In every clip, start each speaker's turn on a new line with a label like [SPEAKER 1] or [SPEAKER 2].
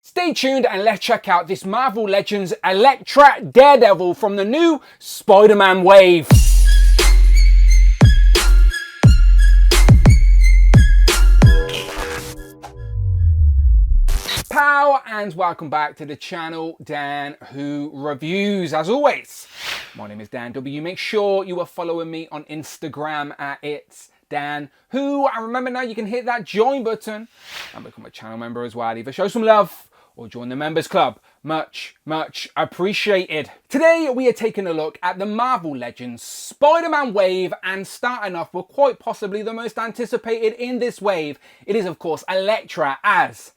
[SPEAKER 1] Stay tuned and let's check out this Marvel Legends Elektra Daredevil from the new Spider-Man wave. Pow, and welcome back to the channel, Dan Who Reviews. As always, my name is Dan W. Make sure you are following me on Instagram at It's Dan Who. And remember now you can hit that join button and become a channel member as well. Either show some love or join the members club. Much appreciated. Today we are taking a look at the Marvel Legends Spider-Man wave, and starting off with quite possibly the most anticipated in this wave. It is of course Elektra as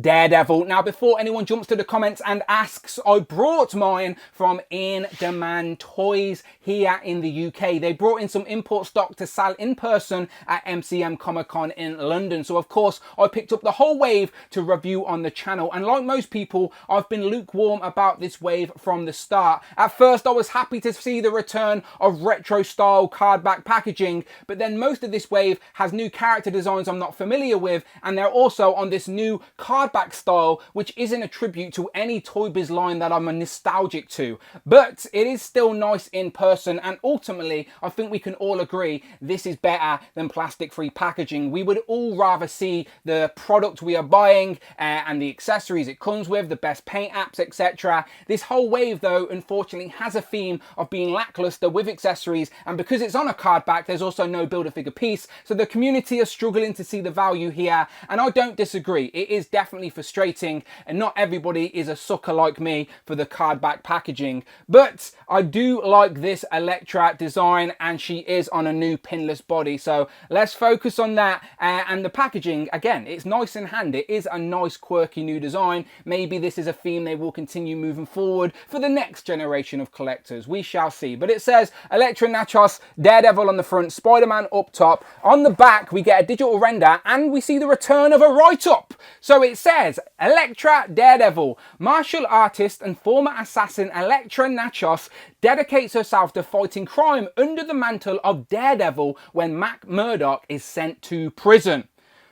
[SPEAKER 1] Daredevil. Now, before anyone jumps to the comments and asks, I brought mine from In Demand Toys here in the UK. They brought in some import stock to sell in person at MCM Comic Con in London. So of course, I picked up the whole wave to review on the channel. And like most people, I've been lukewarm about this wave from the start. At first, I was happy to see the return of retro style card back packaging, but then most of this wave has new character designs I'm not familiar with, and they're also on this new cardback style, which isn't a tribute to any Toy Biz line that I'm nostalgic to, but it is still nice in person. And ultimately, I think we can all agree this is better than plastic free packaging. We would all rather see the product we are buying and the accessories it comes with, the best paint apps, etc. This whole wave though unfortunately has a theme of being lackluster with accessories, and because it's on a card back, there's also no Build-A-Figure piece, so the community are struggling to see the value here, and I don't disagree. It is definitely frustrating, and not everybody is a sucker like me for the card back packaging, but I do like this Elektra design, and she is on a new pinless body, so let's focus on that. And the packaging, again, it's nice in hand. It is a nice quirky new design. Maybe this is a theme they will continue moving forward for the next generation of collectors. We shall see. But it says Elektra Natchios, Daredevil on the front, Spider-Man up top. On the back we get a digital render and we see the return of a write-up. So it says Elektra Daredevil, martial artist and former assassin Elektra Natchios dedicates herself to fighting crime under the mantle of Daredevil when Matt Murdock is sent to prison.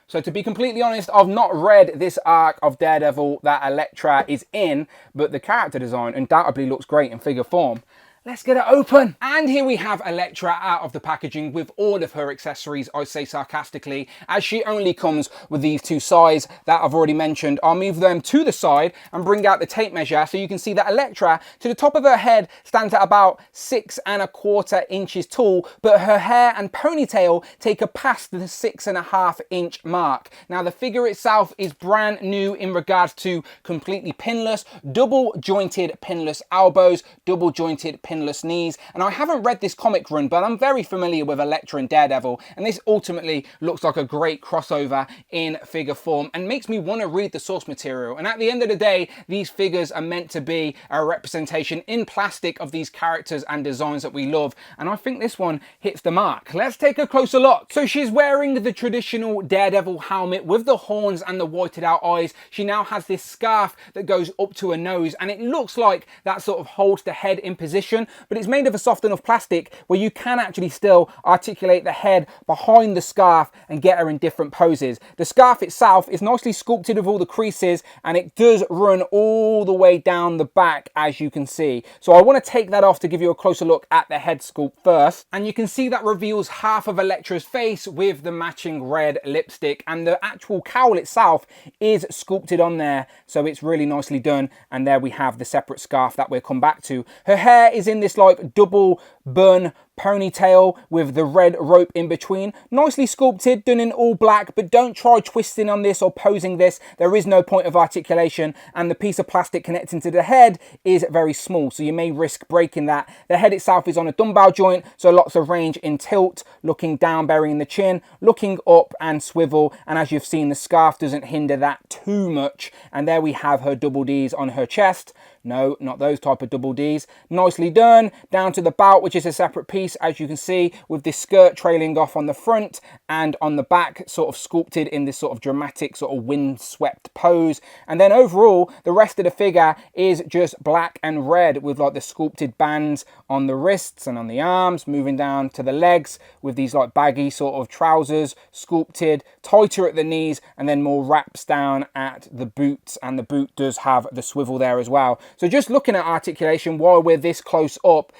[SPEAKER 1] So to be completely honest, I've not read this arc of Daredevil that Elektra is in, but the character design undoubtedly looks great in figure form. Let's get it open. And here we have Elektra out of the packaging with all of her accessories, I say sarcastically, as she only comes with these two sides that I've already mentioned. I'll move them to the side and bring out the tape measure so you can see that Elektra to the top of her head stands at about 6¼ inches tall, but her hair and ponytail take her past the 6½ inch mark. Now the figure itself is brand new in regards to completely pinless, double jointed pinless elbows, double jointed pinless knees, and I haven't read this comic run, but I'm very familiar with Elektra and Daredevil, and this ultimately looks like a great crossover in figure form and makes me want to read the source material. And at the end of the day, these figures are meant to be a representation in plastic of these characters and designs that we love, and I think this one hits the mark. Let's take a closer look. So she's wearing the traditional Daredevil helmet with the horns and the whited out eyes. She now has this scarf that goes up to her nose, and it looks like that sort of holds the head in position, but it's made of a soft enough plastic where you can actually still articulate the head behind the scarf and get her in different poses. The scarf itself is nicely sculpted with all the creases, and it does run all the way down the back, as you can see. So I want to take that off to give you a closer look at the head sculpt first, and you can see that reveals half of Elektra's face with the matching red lipstick, and the actual cowl itself is sculpted on there, so it's really nicely done. And there we have the separate scarf that we'll come back to. Her hair is in this like double bun ponytail with the red rope in between. Nicely sculpted, done in all black, but don't try twisting on this or posing this. There is no point of articulation, and the piece of plastic connecting to the head is very small, so you may risk breaking that. The head itself is on a dumbbell joint, so lots of range in tilt, looking down, burying the chin, looking up and swivel, and as you've seen, the scarf doesn't hinder that too much. And there we have her double D's on her chest. No, not those type of double D's. Nicely done. Down to the belt, which is a separate piece. piece, as you can see, with this skirt trailing off on the front and on the back, sort of sculpted in this sort of dramatic sort of windswept pose. And then overall, the rest of the figure is just black and red with like the sculpted bands on the wrists and on the arms, moving down to the legs with these like baggy sort of trousers, sculpted, tighter at the knees, and then more wraps down at the boots, and the boot does have the swivel there as well. So just looking at articulation while we're this close up,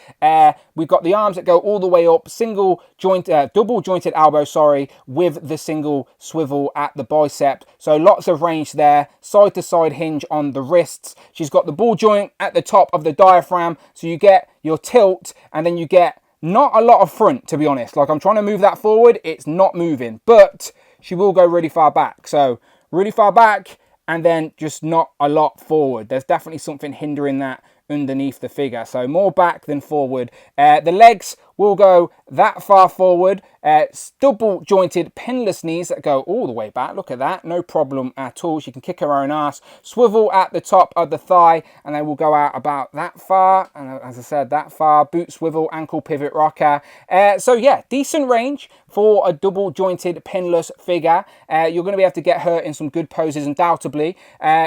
[SPEAKER 1] we've got the arms that go all the way up, double jointed elbow, sorry, with the single swivel at the bicep. So lots of range there, side to side hinge on the wrists. She's got the ball joint at the top of the diaphragm, so you get your tilt, and then you get not a lot of front, to be honest. Like, I'm trying to move that forward, it's not moving, but she will go really far back. So really far back, and then just not a lot forward. There's definitely something hindering that underneath the figure. So more back than forward. The legs will go that far forward. Double jointed pinless knees that go all the way back. Look at that, no problem at all. She can kick her own ass. Swivel at the top of the thigh, and they will go out about that far. And as I said, that far. Boot swivel, ankle pivot rocker. So yeah, decent range for a double jointed pinless figure. You're going to be able to get her in some good poses, undoubtedly.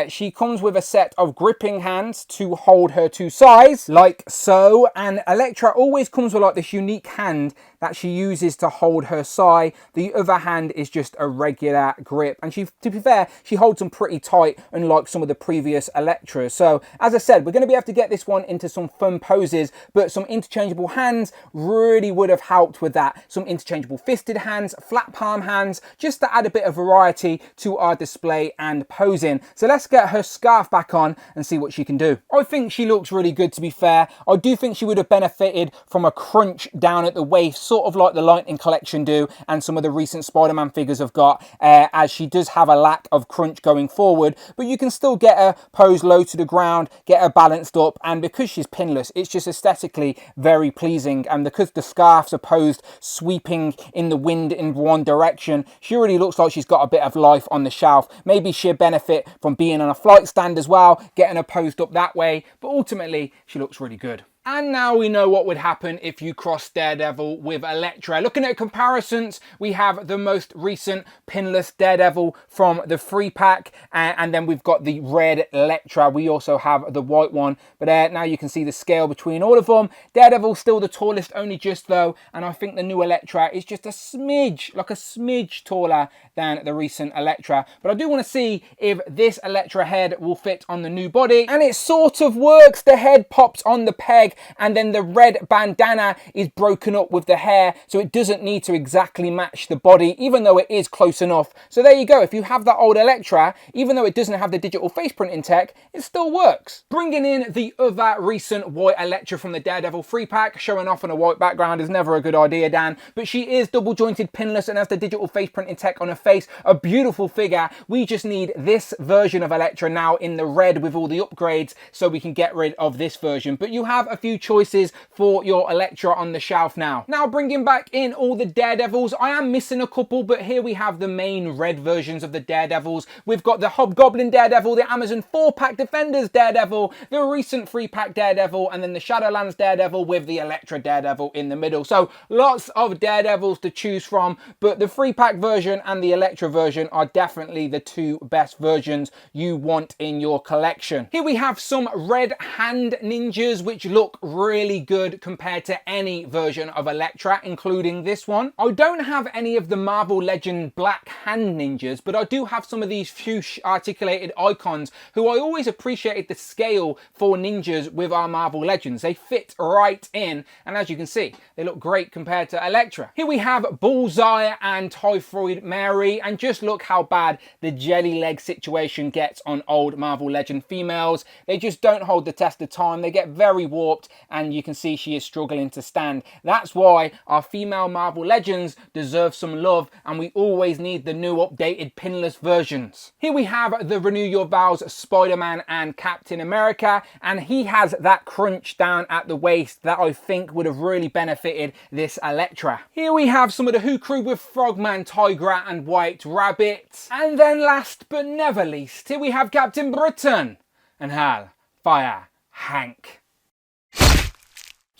[SPEAKER 1] She comes with a set of gripping hands to hold her to size, like so. And Elektra always comes with like this unique hand that she uses to hold her sai. The other hand is just a regular grip, and she, to be fair, she holds them pretty tight, unlike some of the previous Elektras. So as I said, we're going to be able to get this one into some fun poses, but some interchangeable hands really would have helped with that. Some interchangeable fisted hands, flat palm hands, just to add a bit of variety to our display and posing. So let's get her scarf back on and see what she can do. I think she looks really good, to be fair. I do think she would have benefited from a crunch down at the waist, sort of like the Lightning Collection do, and some of the recent Spider-Man figures have got, as she does have a lack of crunch going forward, but you can still get her posed low to the ground, get her balanced up, and because she's pinless, it's just aesthetically very pleasing. And because the scarves are posed sweeping in the wind in one direction, she really looks like she's got a bit of life on the shelf. Maybe she'll benefit from being on a flight stand as well, getting her posed up that way, but ultimately she looks really good. And now we know what would happen if you cross Daredevil with Elektra. Looking at comparisons, we have the most recent pinless Daredevil from the free pack, and then we've got the red Elektra. We also have the white one, but now you can see the scale between all of them. Daredevil's still the tallest, only just though, and I think the new Elektra is just a smidge, like a smidge taller than the recent Elektra. But I do want to see if this Elektra head will fit on the new body, and it sort of works. The head pops on the peg, and then the red bandana is broken up with the hair, so it doesn't need to exactly match the body, even though it is close enough. So there you go. If you have that old Elektra, even though it doesn't have the digital face printing tech, it still works. Bringing in the other recent white Elektra from the Daredevil free pack, showing off on a white background is never a good idea, Dan, but she is double jointed pinless and has the digital face printing tech on her face. A beautiful figure. We just need this version of Elektra now in the red with all the upgrades, so we can get rid of this version. But you have a few choices for your Elektra on the shelf now. Now bringing back in all the Daredevils, I am missing a couple, but here we have the main red versions of the Daredevils. We've got the Hobgoblin Daredevil, the Amazon 4-pack Defenders Daredevil, the recent 3-pack Daredevil, and then the Shadowlands Daredevil with the Elektra Daredevil in the middle. So lots of Daredevils to choose from, but the 3-pack version and the Elektra version are definitely the two best versions you want in your collection. Here we have some red hand ninjas, which look really good compared to any version of Elektra, including this one. I don't have any of the Marvel Legend black hand ninjas, but I do have some of these fuchsia articulated icons who I always appreciated the scale for ninjas with our Marvel Legends. They fit right in, and as you can see, they look great compared to Elektra. Here we have Bullseye and Typhoid Mary, and just look how bad the jelly leg situation gets on old Marvel Legend females. They just don't hold the test of time. They get very warped, and you can see she is struggling to stand. That's why our female Marvel Legends deserve some love, and we always need the new updated pinless versions. Here we have the Renew Your Vows Spider-Man and Captain America, and he has that crunch down at the waist that I think would have really benefited this Elektra. Here we have some of the Who crew with Frogman, Tigra and White Rabbit. And then last but never least, here we have Captain Britain and Hal Fire Hank.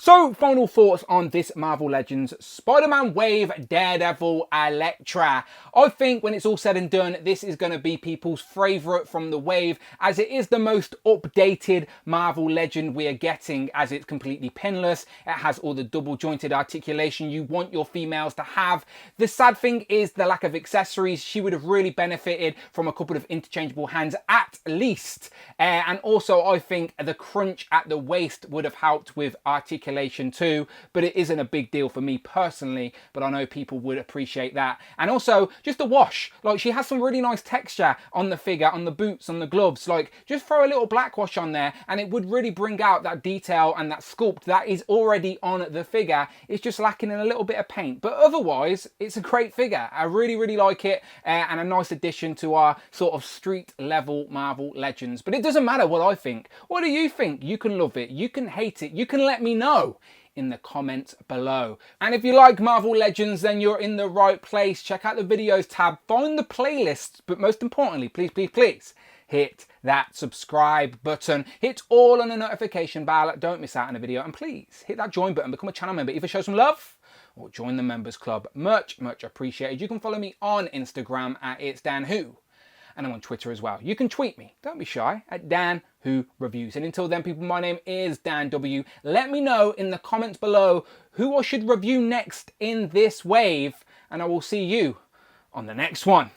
[SPEAKER 1] So, final thoughts on this Marvel Legends Spider-Man wave, Daredevil, Elektra. I think when it's all said and done, this is going to be people's favourite from the wave, as it is the most updated Marvel Legend we are getting, as it's completely pinless. It has all the double jointed articulation you want your females to have. The sad thing is the lack of accessories. She would have really benefited from a couple of interchangeable hands at least. And also I think the crunch at the waist would have helped with articulation too, but it isn't a big deal for me personally, but I know people would appreciate that. And also just the wash, like she has some really nice texture on the figure, on the boots, on the gloves. Like just throw a little black wash on there and it would really bring out that detail and that sculpt that is already on the figure. It's just lacking in a little bit of paint, but otherwise it's a great figure. I really like it, and a nice addition to our sort of street level Marvel Legends. But it doesn't matter what I think. What do you think? You can love it, you can hate it, you can let me know in the comments below. And if you like Marvel Legends, then you're in the right place. Check out the videos tab, find the playlists, but most importantly, please hit that subscribe button, hit all on the notification bell, don't miss out on a video, and please hit that join button, become a channel member, either show some love or join the members club. Much appreciated. You can follow me on Instagram at It's Dan Who, and I'm on Twitter as well. You can tweet me, don't be shy, at Dan Who Reviews. And until then, people, my name is Dan W. Let me know in the comments below who I should review next in this wave, and I will see you on the next one.